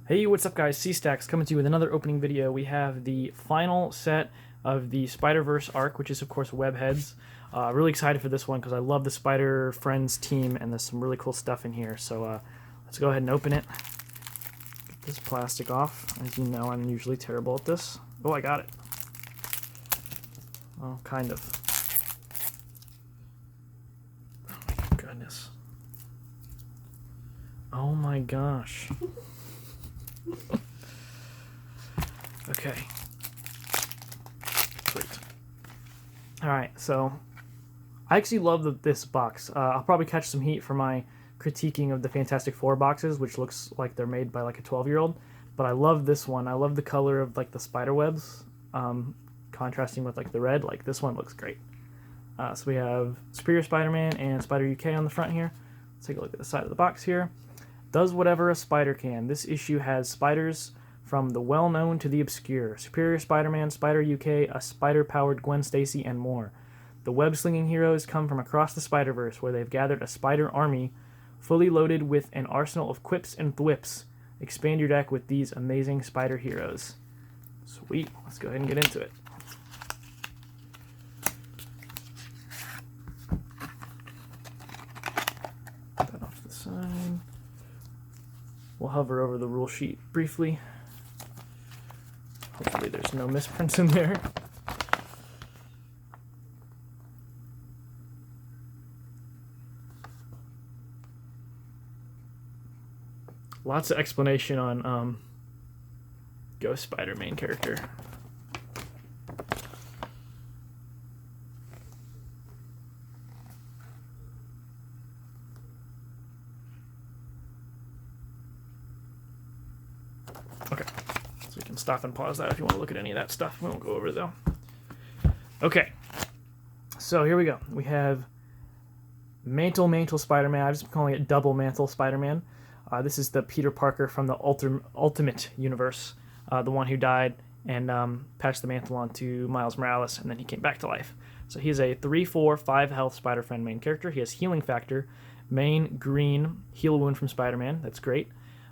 Hey, what's up guys? C-Stacks coming to you with another opening video. We have the final set of the Spider-Verse arc, which is of course Webheads. Really excited for this one because I love the Spider Friends team and there's some really cool stuff in here. So let's go ahead and open it. Get this plastic off. As you know, I'm usually terrible at this. Oh, I got it. Well, kind of. Oh my goodness. Oh my gosh. Okay. Great. Alright, so I actually love this box. I'll probably catch some heat for my critiquing of the Fantastic Four boxes, which looks like they're made by like a 12-year-old. But I love this one. I love the color of like the spider webs, contrasting with like the red. Like this one looks great. So we have Superior Spider-Man and Spider UK on the front here. Let's take a look at the side of the box here. Does whatever a spider can. This issue has spiders from the well-known to the obscure. Superior Spider-Man, Spider UK, a spider-powered Gwen Stacy, and more. The web-slinging heroes come from across the Spider-Verse, where they've gathered a spider army fully loaded with an arsenal of quips and thwips. Expand your deck with these amazing spider heroes. Sweet. Let's go ahead and get into it. Put that off to the side. We'll hover over the rule sheet briefly. Hopefully there's no misprints in there. Lots of explanation on Ghost Spider main character. Okay, so we can stop and pause that if you want to look at any of that stuff. We won't go over it though. Okay, so here we go. We have Mantle Spider-Man. I've just been calling it Double Mantle Spider-Man. This is the Peter Parker from the Ultimate Universe, the one who died and patched the mantle onto Miles Morales, and then he came back to life. So he's a 3/4/5 health Spider-Friend main character. He has Healing Factor, main green, heal a wound from Spider-Man. That's great.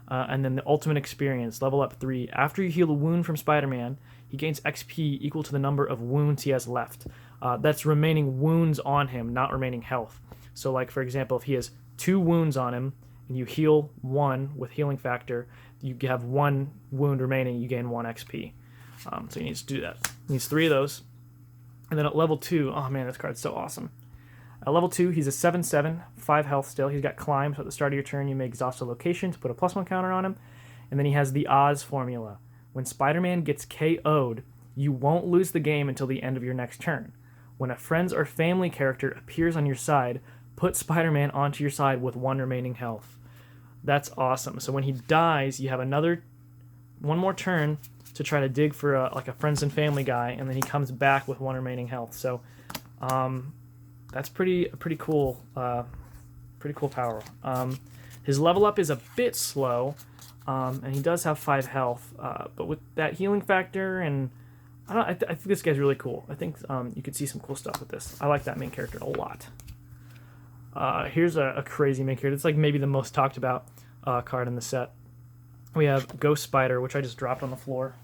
And then the Ultimate Experience, level up 3. After you heal a wound from Spider-Man, he gains XP equal to the number of wounds he has left. That's remaining wounds on him, not remaining health. So like, for example, if he has 2 wounds on him, and you heal 1 with Healing Factor, you have 1 wound remaining, you gain 1 XP. So he needs to do that. He needs 3 of those. And then at level 2, oh man, this card's so awesome. At level 2, he's a 7/7, 5 health still. He's got Climb, so at the start of your turn, you may exhaust a location to put a +1 counter on him. And then he has the Oz formula. When Spider-Man gets KO'd, you won't lose the game until the end of your next turn. When a friends or family character appears on your side, put Spider-Man onto your side with 1 remaining health. That's awesome. So when he dies, you have one more turn to try to dig for a friends and family guy, and then he comes back with 1 remaining health. So that's pretty cool. Pretty cool power. His level up is a bit slow, and he does have 5 health. But with that Healing Factor, and I think this guy's really cool. I think you could see some cool stuff with this. I like that main character a lot. Here's a crazy main character. It's like maybe the most talked about card in the set. We have Ghost Spider, which I just dropped on the floor.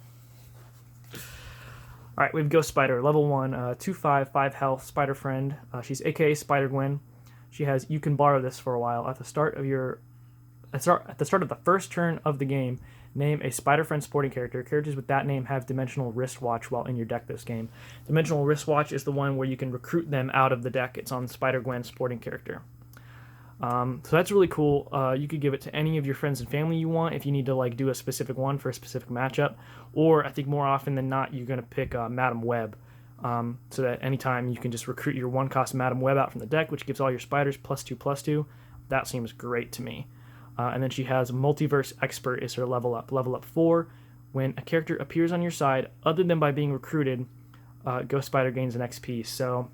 Alright, we have Ghost Spider, level 1, 2/5, 5 health, Spider Friend. She's aka Spider-Gwen. She has, you can borrow this for a while. At the start of the first turn of the game, name a Spider-Friend sporting character. Characters with that name have Dimensional Wristwatch while in your deck this game. Dimensional Wristwatch is the one where you can recruit them out of the deck. It's on Spider-Gwen sporting character. So that's really cool. You could give it to any of your friends and family you want if you need to like do a specific one for a specific matchup. Or I think more often than not, you're going to pick Madam Web. So that anytime you can just recruit your 1-cost Madam Web out from the deck, which gives all your spiders +2/+2. That seems great to me. And then she has Multiverse Expert is her level up. Level up 4. When a character appears on your side, other than by being recruited, Ghost Spider gains an XP. So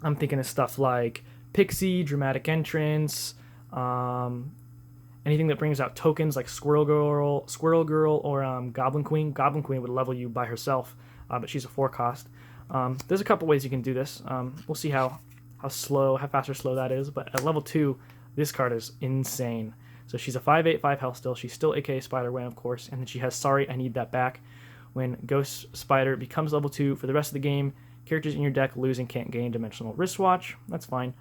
I'm thinking of stuff like Pixie, Dramatic Entrance, anything that brings out tokens like Squirrel Girl, or Goblin Queen. Goblin Queen would level you by herself, but she's a 4-cost. There's a couple ways you can do this. We'll see how fast or slow that is. But at level 2, this card is insane. So she's a 5/8, 5 health still. She's still AKA Spider-Gwen, of course. And then she has Sorry, I Need That Back. When Ghost Spider becomes level 2 for the rest of the game, characters in your deck lose and can't gain Dimensional Wristwatch. That's fine.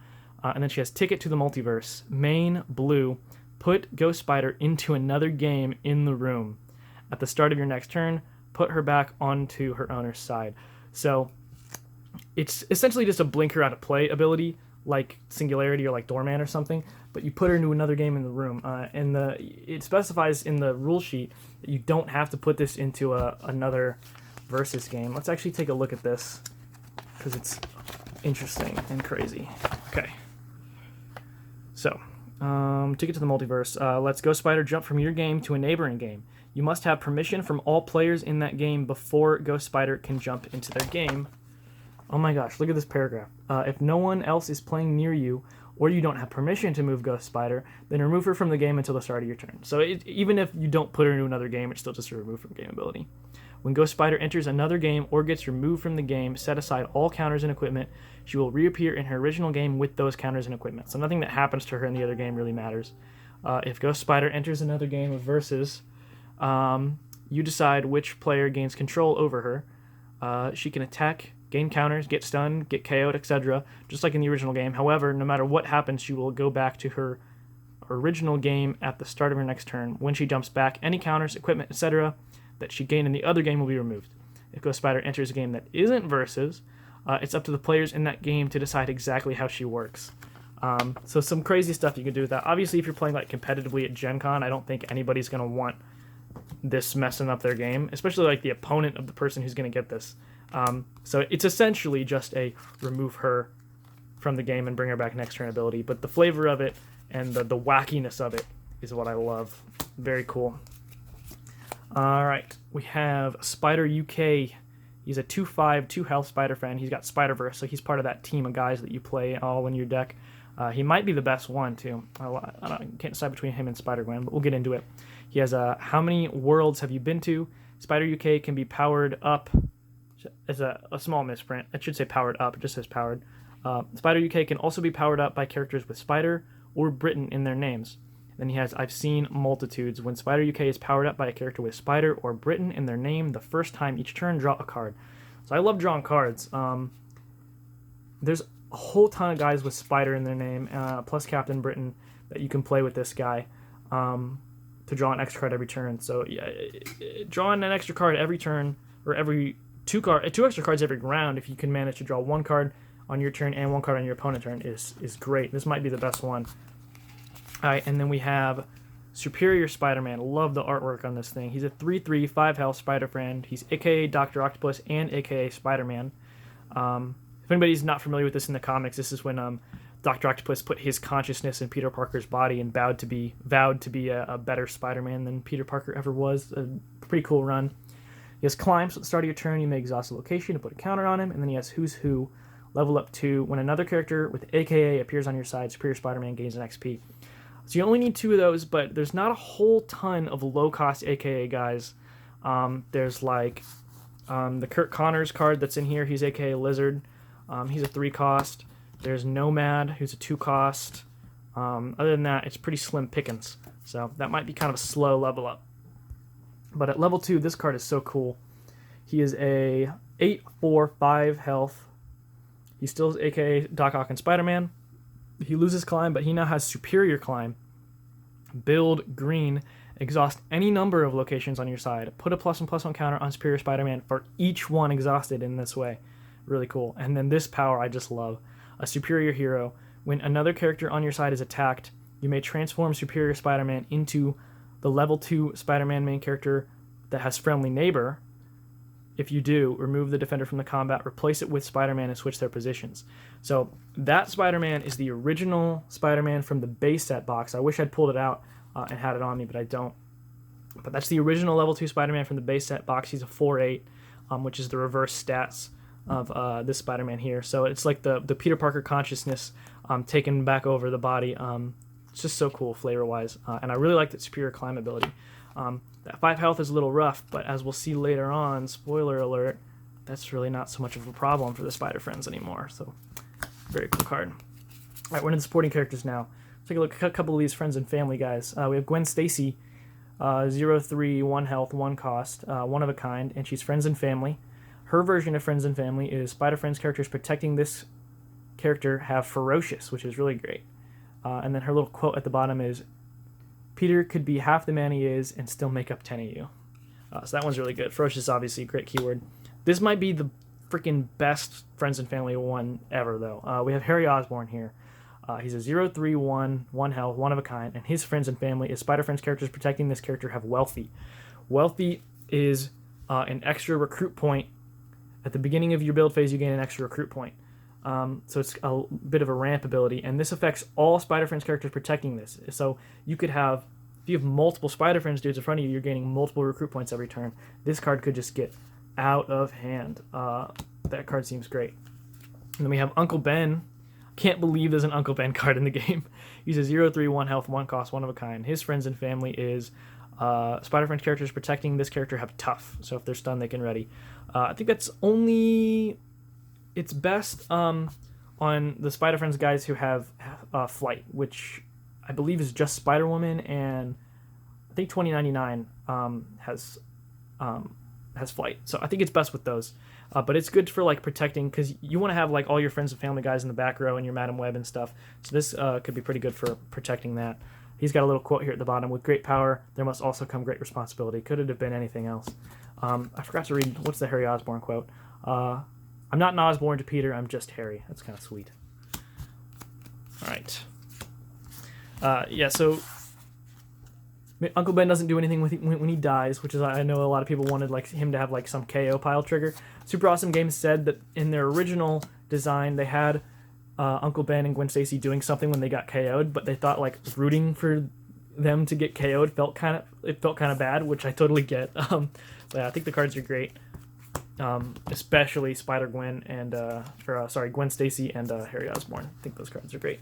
And then she has Ticket to the Multiverse. Main, blue. Put Ghost Spider into another game in the room. At the start of your next turn, put her back onto her owner's side. So it's essentially just a blink her out of play ability, like Singularity or like Doorman or something, but you put her into another game in the room. And it specifies in the rule sheet that you don't have to put this into another versus game. Let's actually take a look at this, because it's interesting and crazy. Okay. So, Ticket to the Multiverse. Let's Ghost Spider jump from your game to a neighboring game. You must have permission from all players in that game before Ghost Spider can jump into their game. Oh my gosh, look at this paragraph. If no one else is playing near you, or you don't have permission to move Ghost Spider, then remove her from the game until the start of your turn. So even if you don't put her into another game, it's still just a remove from game ability. When Ghost Spider enters another game or gets removed from the game, set aside all counters and equipment. She will reappear in her original game with those counters and equipment. So nothing that happens to her in the other game really matters. If Ghost Spider enters another game of Versus, you decide which player gains control over her. She can attack, gain counters, get stunned, get KO'd, etc., just like in the original game. However, no matter what happens, she will go back to her original game at the start of her next turn. When she jumps back, any counters, equipment, etc., that she gained in the other game will be removed. If Ghost Spider enters a game that isn't Versus, it's up to the players in that game to decide exactly how she works. So some crazy stuff you can do with that. Obviously, if you're playing like competitively at Gen Con, I don't think anybody's going to want this messing up their game, especially like the opponent of the person who's going to get this. So it's essentially just a remove her from the game and bring her back next turn ability. But the flavor of it and the wackiness of it is what I love. Very cool. All right, we have Spider UK. He's a 2/5, 2 health Spider friend. He's got Spider-Verse, so he's part of that team of guys that you play all in your deck. He might be the best one, too. I can't decide between him and Spider-Gwen, but we'll get into it. He has how many worlds have you been to? Spider UK can be powered up as a small misprint. It should say powered up. It just says powered. Spider UK can also be powered up by characters with Spider or Britain in their names. Then he has I've seen multitudes. When Spider UK is powered up by a character with Spider or Britain in their name, the first time each turn, draw a card. So I love drawing cards. There's a whole ton of guys with Spider in their name, plus Captain Britain, that you can play with this guy to draw an extra card every turn. So yeah, drawing an extra card every turn, or every two extra cards every round, if you can manage to draw one card on your turn and one card on your opponent's turn, is great. This might be the best one. All right, and then we have Superior Spider-Man. Love the artwork on this thing. He's a 3/3, 5 health Spider-Friend. He's a.k.a. Dr. Octopus and a.k.a. Spider-Man. If anybody's not familiar with this in the comics, this is when Dr. Octopus put his consciousness in Peter Parker's body and vowed to be a better Spider-Man than Peter Parker ever was. A pretty cool run. He has Climb, so at the start of your turn, you may exhaust a location to put a counter on him, and then he has Who's Who, level up 2. When another character with a.k.a. appears on your side, Superior Spider-Man gains an XP. So you only need 2 of those, but there's not a whole ton of low-cost a.k.a. guys. There's like the Curt Connors card that's in here. He's a.k.a. Lizard. He's a 3-cost. There's Nomad, who's a 2-cost. Other than that, it's pretty slim pickings. So that might be kind of a slow level up. But at level 2, this card is so cool. He is a 8/4, 5 health. He still is a.k.a. Doc Ock and Spider-Man. He loses Climb, but he now has Superior Climb. Build green. Exhaust any number of locations on your side. Put a +1/+1 counter on Superior Spider-Man for each one exhausted in this way. Really cool. And then this power I just love. A Superior Hero. When another character on your side is attacked, you may transform Superior Spider-Man into the level 2 Spider-Man main character that has Friendly Neighbor. If you do, remove the defender from the combat, replace it with Spider-Man, and switch their positions. So that Spider-Man is the original Spider-Man from the base set box. I wish I'd pulled it out and had it on me, but I don't. But that's the original level 2 Spider-Man from the base set box. He's a 4/8, which is the reverse stats of this Spider-Man here. So it's like the Peter Parker consciousness taken back over the body. It's just so cool flavor-wise. And I really like that Superior Climb ability. That 5 health is a little rough, but as we'll see later on, spoiler alert, that's really not so much of a problem for the Spider-Friends anymore. So, very cool card. All right, we're into the supporting characters now. So take a look at a couple of these friends and family guys. We have Gwen Stacy, 0/3, 1 health, 1 cost, one of a kind, and she's friends and family. Her version of friends and family is Spider-Friends characters protecting this character have ferocious, which is really great. And then her little quote at the bottom is, Peter could be half the man he is and still make up 10 of you. So that one's really good. Ferocious is obviously a great keyword. This might be the freaking best friends and family one ever, though. We have Harry Osborn here. He's a 0/3, 1 health, one of a kind, and his friends and family is Spider-Friends characters protecting this character have wealthy. Wealthy is an extra recruit point. At the beginning of your build phase, you gain an extra recruit point. So it's a bit of a ramp ability, and this affects all Spider-Friends characters protecting this. So you could have, if you have multiple Spider-Friends dudes in front of you, you're gaining multiple recruit points every turn. This card could just get out of hand. That card seems great. And then we have Uncle Ben. Can't believe there's an Uncle Ben card in the game. He's a 0/3, 1 health, 1 cost, one of a kind. His friends and family is Spider-Friends characters protecting this character have tough. So if they're stunned, they can ready. I think that's only... It's best on the Spider-Friends guys who have flight, which I believe is just Spider-Woman, and I think 2099 has flight. So I think it's best with those. But it's good for like protecting, because you want to have like all your friends and family guys in the back row and your Madam Web and stuff. So this could be pretty good for protecting that. He's got a little quote here at the bottom. With great power, there must also come great responsibility. Could it have been anything else? I forgot to read, what's the Harry Osborn quote? I'm not an Osborn to Peter, I'm just Harry. That's kind of sweet. All right. Yeah, so Uncle Ben doesn't do anything when he dies, which is, I know a lot of people wanted like him to have like some KO pile trigger. Super Awesome Games said that in their original design, they had Uncle Ben and Gwen Stacy doing something when they got KO'd, but they thought like rooting for them to get KO'd felt kind of bad, which I totally get. So yeah, I think the cards are great. Especially Spider-Gwen and Gwen Stacy and Harry Osborn. I think those cards are great.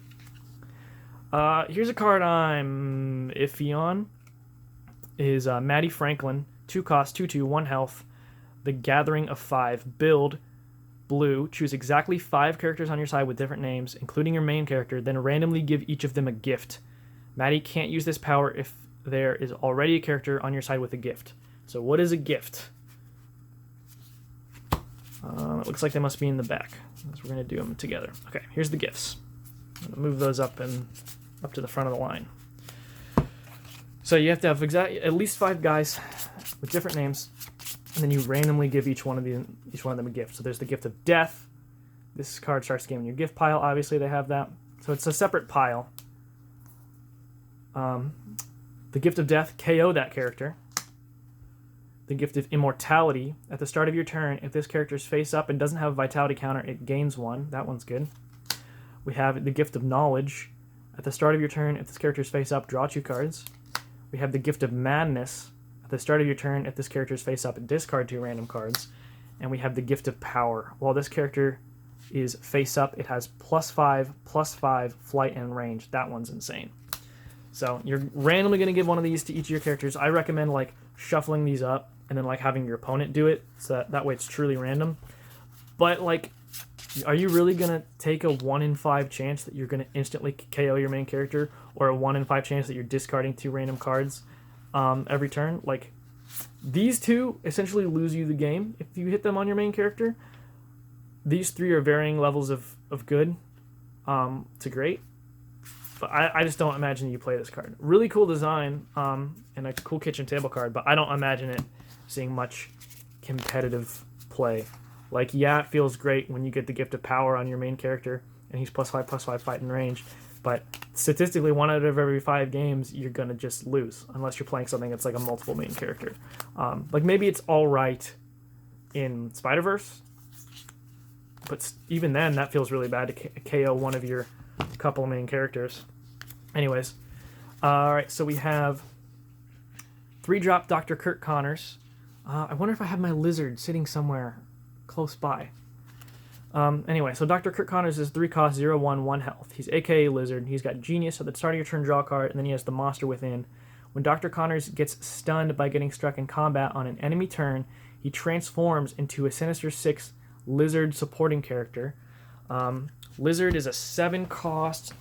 Here's a card I'm iffy on. Is Maddie Franklin, 2 cost, 2/2, 1 health. The Gathering of 5. Build blue. Choose exactly 5 characters on your side with different names, including your main character. Then randomly give each of them a gift. Maddie can't use this power if there is already a character on your side with a gift. So what is a gift? It looks like they must be in the back. So we're going to do them together. Okay, here's the gifts. I'm going to move those up to the front of the line. So you have to have at least 5 guys with different names, and then you randomly give each one of them a gift. So there's the gift of death. This card starts the game in your gift pile. Obviously, they have that. So it's a separate pile. The gift of death, KO that character. The gift of immortality. At the start of your turn, if this character is face up and doesn't have a vitality counter, it gains 1. That one's good. We have the gift of knowledge. At the start of your turn, if this character is face up, draw 2 cards. We have the gift of madness. At the start of your turn, if this character is face up, discard 2 random cards. And we have the gift of power. While this character is face up, it has +5/+5 flight and range. That one's insane. So you're randomly going to give one of these to each of your characters. I recommend like shuffling these up and then like having your opponent do it, so that way it's truly random. But like, are you really going to take a 1 in 5 chance that you're going to instantly KO your main character, or a 1 in 5 chance that you're discarding 2 random cards every turn? Like, these 2 essentially lose you the game if you hit them on your main character. These 3 are varying levels of good to great. But I just don't imagine you play this card. Really cool design and a cool kitchen table card, but I don't imagine it seeing much competitive play. Like, yeah, it feels great when you get the gift of power on your main character, and he's +5/+5 fight and range. But statistically, 1 out of every 5 games, you're going to just lose, unless you're playing something that's like a multiple main character. Like, maybe it's all right in Spider-Verse, but even then, that feels really bad to KO one of your couple main characters. Anyways, all right, so we have 3-drop Dr. Curt Connors. I wonder if I have my lizard sitting somewhere close by. Anyway, so Dr. Curt Connors is 3 cost, 0/1, 1 health. He's AKA Lizard. He's got Genius. At the start of your turn, draw a card, and then he has the Monster Within. When Dr. Connors gets stunned by getting struck in combat on an enemy turn, he transforms into a Sinister 6 Lizard supporting character. Lizard is a 7 cost,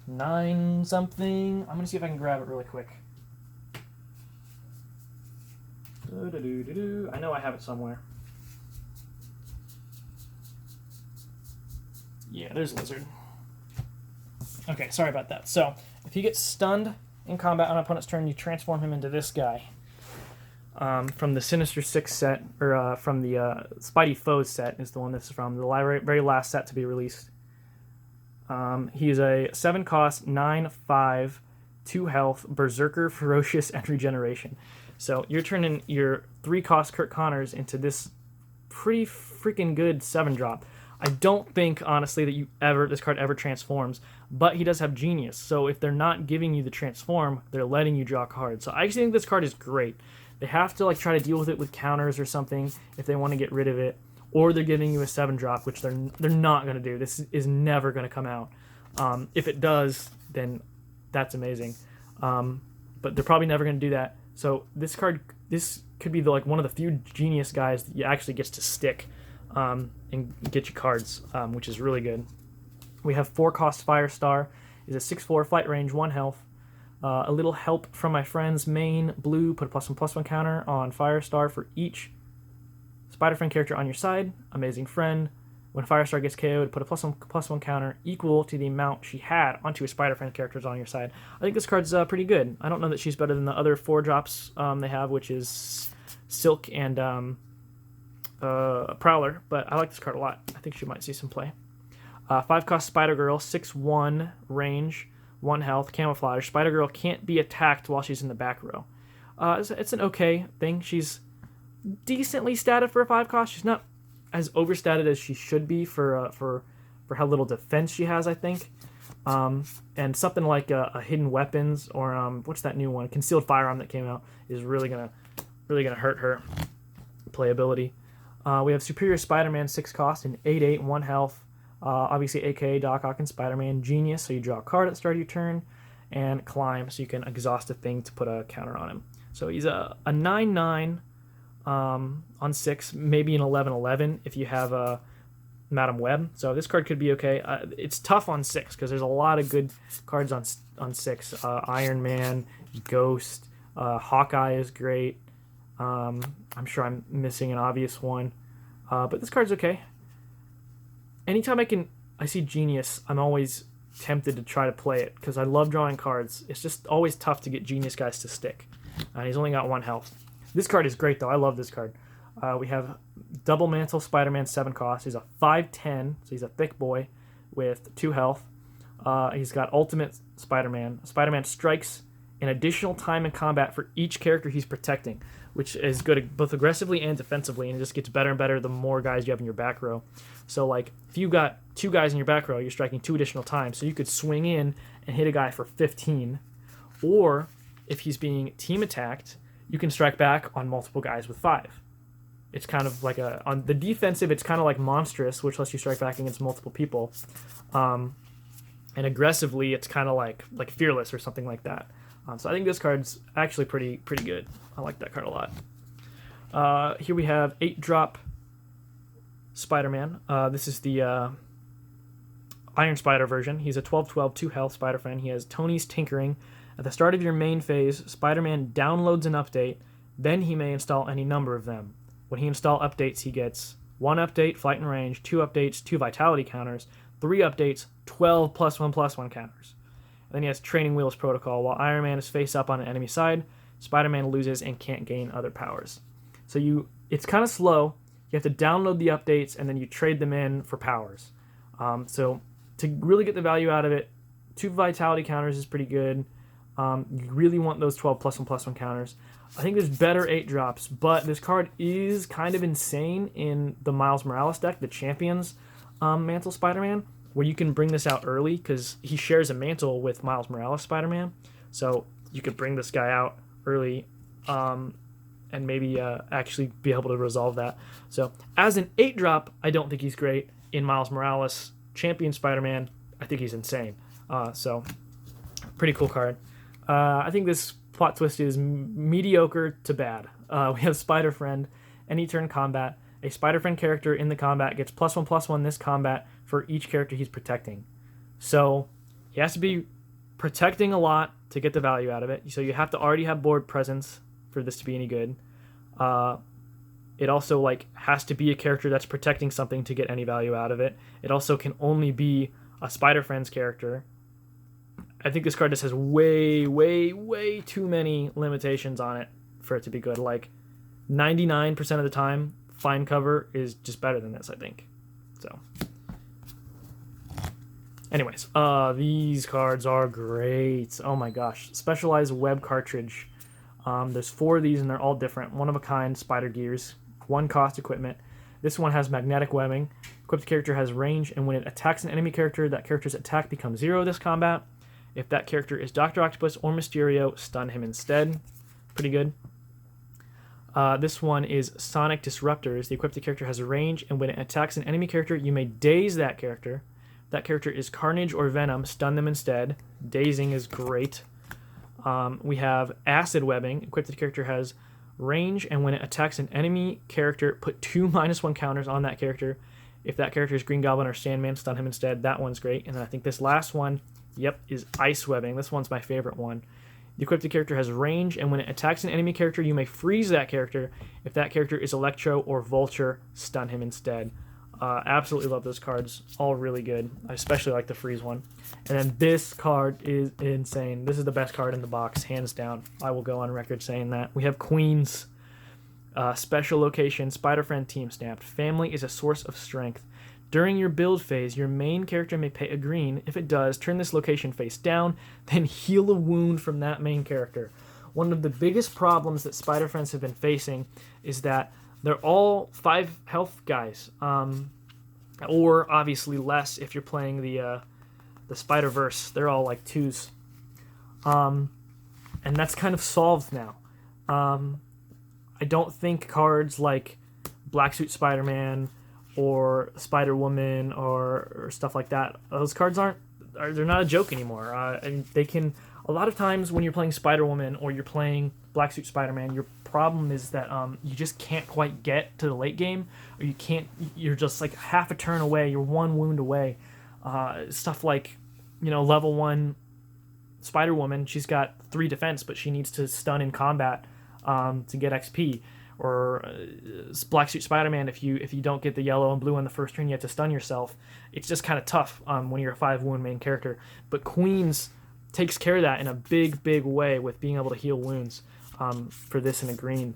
9 something. I'm gonna see if I can grab it really quick. I know I have it somewhere. Yeah, there's Lizard. Okay, sorry about that. So, if he gets stunned in combat on an opponent's turn, you transform him into this guy. From the Sinister Six set, or from the Spidey Foes set is the one this is from, the very last set to be released. He's a 7 cost, 9/5, 2 health, Berserker, Ferocious, and Regeneration. So you're turning your 3 cost Curt Connors into this pretty freaking good 7 drop. I don't think, honestly, that this card ever transforms, but he does have Genius. So if they're not giving you the transform, they're letting you draw cards. So I actually think this card is great. They have to try to deal with it with counters or something if they want to get rid of it, or they're giving you a 7 drop, which they're not going to do. This is never going to come out. If it does, then that's amazing. But they're probably never going to do that. So this could be one of the few Genius guys that you actually gets to stick and get you cards, which is really good. We have 4 cost Firestar. Is a 6/4 fight range, 1 health. A little help from my friends. Main blue, put a +1/+1 counter on Firestar for each Spider-Friend character on your side. Amazing Friend. When Firestar gets KO'd, put a +1/+1 counter equal to the amount she had onto a Spider-Friend characters on your side. I think this card's pretty good. I don't know that she's better than the other 4 drops they have, which is Silk and Prowler, but I like this card a lot. I think she might see some play. 5 cost Spider-Girl, 6/1 range, 1 health, camouflage. Spider-Girl can't be attacked while she's in the back row. It's an okay thing. She's decently statted for a 5 cost. She's not as overstatted as she should be for how little defense she has, I think. And something like a hidden weapons or what's that new one? Concealed firearm that came out is really gonna hurt her playability. We have Superior Spider-Man, 6 cost and 8/8, 1 health. Obviously, AKA Doc Ock and Spider-Man. Genius, so you draw a card at the start of your turn, and Climb, so you can exhaust a thing to put a counter on him. So he's a 9/9 on 6, maybe an 11/11 if you have Madam Web. So this card could be okay. It's tough on 6 because there's a lot of good cards on 6. Iron Man, Ghost, Hawkeye is great. I'm sure I'm missing an obvious one, but this card's okay. Anytime I see Genius, I'm always tempted to try to play it because I love drawing cards. It's just always tough to get Genius guys to stick. He's only got 1 health. This card is great, though. I love this card. We have Double Mantle Spider-Man, 7 cost. He's a 5/10, so he's a thick boy with 2 health. He's got Ultimate Spider-Man. Spider-Man strikes an additional time in combat for each character he's protecting, which is good both aggressively and defensively, and it just gets better and better the more guys you have in your back row. So, if you got 2 guys in your back row, you're striking 2 additional times, so you could swing in and hit a guy for 15. Or, if he's being team attacked, you can strike back on multiple guys with 5. It's kind of on the defensive, it's kind of like Monstrous, which lets you strike back against multiple people. And aggressively, it's kind of like Fearless or something like that. So I think this card's actually pretty good. I like that card a lot. Here we have 8-drop Spider-Man. This is the Iron Spider version. He's a 12/12, 2 health Spider-Friend. He has Tony's Tinkering. At the start of your main phase, Spider-Man downloads an update, then he may install any number of them. When he installs updates, he gets 1 update, Flight and Range, 2 updates, 2 Vitality counters, 3 updates, 12 +1/+1 counters. And then he has Training Wheels Protocol. While Iron Man is face up on an enemy side, Spider-Man loses and can't gain other powers. So it's kind of slow. You have to download the updates, and then you trade them in for powers. So to really get the value out of it, 2 Vitality counters is pretty good. You really want those 12 +1/+1 counters. I think there's better 8 drops, but this card is kind of insane in the Miles Morales deck, the Champions Mantle Spider-Man, where you can bring this out early because he shares a mantle with Miles Morales Spider-Man. So you could bring this guy out early and maybe actually be able to resolve that. So as an 8 drop, I don't think he's great. In Miles Morales Champion Spider-Man, I think he's insane. So pretty cool card. I think this plot twist is mediocre to bad. We have Spider-Friend. Any turn combat, a Spider-Friend character in the combat gets +1/+1 this combat for each character he's protecting. So he has to be protecting a lot to get the value out of it. So you have to already have board presence for this to be any good. It also like has to be a character that's protecting something to get any value out of it. It also can only be a Spider Friends character. I think this card just has way, way, way too many limitations on it for it to be good. Like 99% of the time, fine cover is just better than this, I think. So, anyways, these cards are great. Oh my gosh. Specialized web cartridge. There's 4 of these and they're all different. One of a kind spider gears. 1 cost equipment. This one has magnetic webbing. Equipped character has range, and when it attacks an enemy character, that character's attack becomes 0 this combat. If that character is Dr. Octopus or Mysterio, stun him instead. Pretty good. This one is Sonic Disruptors. The equipped character has a range, and when it attacks an enemy character, you may daze that character. If that character is Carnage or Venom, stun them instead. Dazing is great. We have Acid Webbing. Equipped character has range, and when it attacks an enemy character, put 2 -1 counters on that character. If that character is Green Goblin or Sandman, stun him instead. That one's great. And then I think this last one, yep, is Ice Webbing. This one's my favorite one. The equipped character has range, and when it attacks an enemy character, you may freeze that character. If that character is Electro or Vulture, stun him instead. Absolutely love those cards. All really good. I especially like the freeze one. And then this card is insane. This is the best card in the box, hands down. I will go on record saying that. We have Queens. Special location, Spider-Friend team stamped. Family is a source of strength. During your build phase, your main character may pay a green. If it does, turn this location face down, then heal a wound from that main character. One of the biggest problems that Spider-Friends have been facing is that they're all 5 health guys, or obviously less if you're playing the Spider-Verse. They're all like 2s, and that's kind of solved now. I don't think cards like Black Suit Spider-Man or Spider-Woman or stuff like that, those cards they're not a joke anymore. And they can, a lot of times when you're playing Spider-Woman or you're playing Black Suit Spider-Man, your problem is that you just can't quite get to the late game, or you're just like half a turn away, you're 1 wound away. Stuff like, level 1 Spider-Woman, she's got 3 defense, but she needs to stun in combat to get XP. Or Black Suit Spider-Man, if you don't get the yellow and blue on the first turn, you have to stun yourself. It's just kind of tough when you're a 5 wound main character. But Queens takes care of that in a big, big way with being able to heal wounds for this in a green.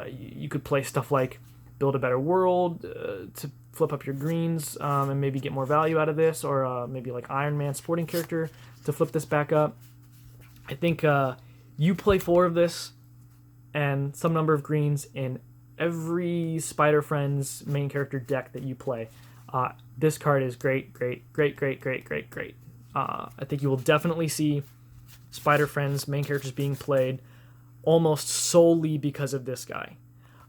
You could play stuff like Build a Better World to flip up your greens and maybe get more value out of this, or maybe like Iron Man supporting character to flip this back up. I think you play 4 of this and some number of greens in every Spider-Friends main character deck that you play. This card is great, great, great, great, great, great, great. I think you will definitely see Spider-Friends main characters being played almost solely because of this guy.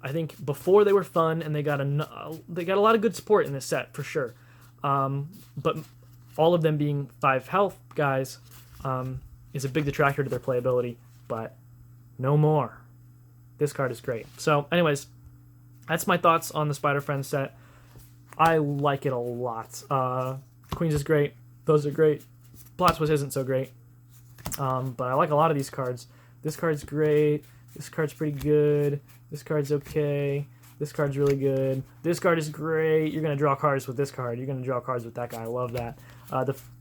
I think before they were fun and they got a lot of good support in this set for sure. But all of them being 5 health guys is a big detractor to their playability. But no more. This card is great. So, anyways, that's my thoughts on the Spider-Friends set. I like it a lot. Queens is great. Those are great. Plot Twist isn't so great. But I like a lot of these cards. This card's great. This card's pretty good. This card's okay. This card's really good. This card is great. You're going to draw cards with this card. You're going to draw cards with that guy. I love that.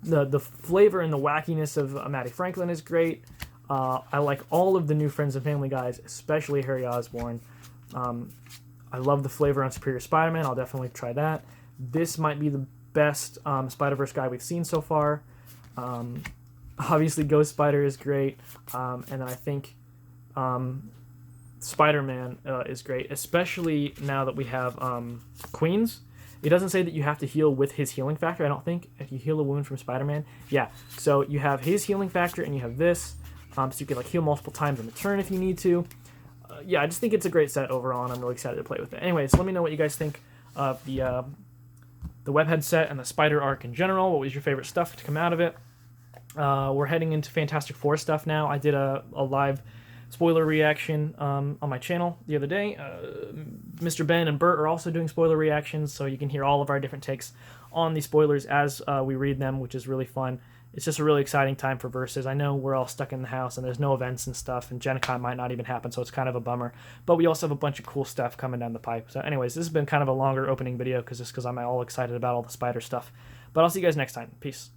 The flavor and the wackiness of Matty Franklin is great. I like all of the new Friends and Family guys, especially Harry Osborn. I love the flavor on Superior Spider-Man. I'll definitely try that. This might be the best Spider-Verse guy we've seen so far. Obviously, Ghost Spider is great. And then I think Spider-Man is great, especially now that we have Queens. It doesn't say that you have to heal with his healing factor, I don't think. If you heal a wound from Spider-Man. Yeah, so you have his healing factor and you have this. So you can heal multiple times on the turn if you need to. Yeah, I just think it's a great set overall, and I'm really excited to play with it. Anyways, let me know what you guys think of the Webhead set and the Spider arc in general. What was your favorite stuff to come out of it? We're heading into Fantastic Four stuff now. I did a live spoiler reaction on my channel the other day. Mr. Ben and Bert are also doing spoiler reactions, so you can hear all of our different takes on the spoilers as we read them, which is really fun. it's just a really exciting time for Versus. I know we're all stuck in the house and there's no events and stuff, and Gen Con might not even happen, so it's kind of a bummer. But we also have a bunch of cool stuff coming down the pipe. So anyways, this has been kind of a longer opening video because I'm all excited about all the spider stuff. But I'll see you guys next time. Peace.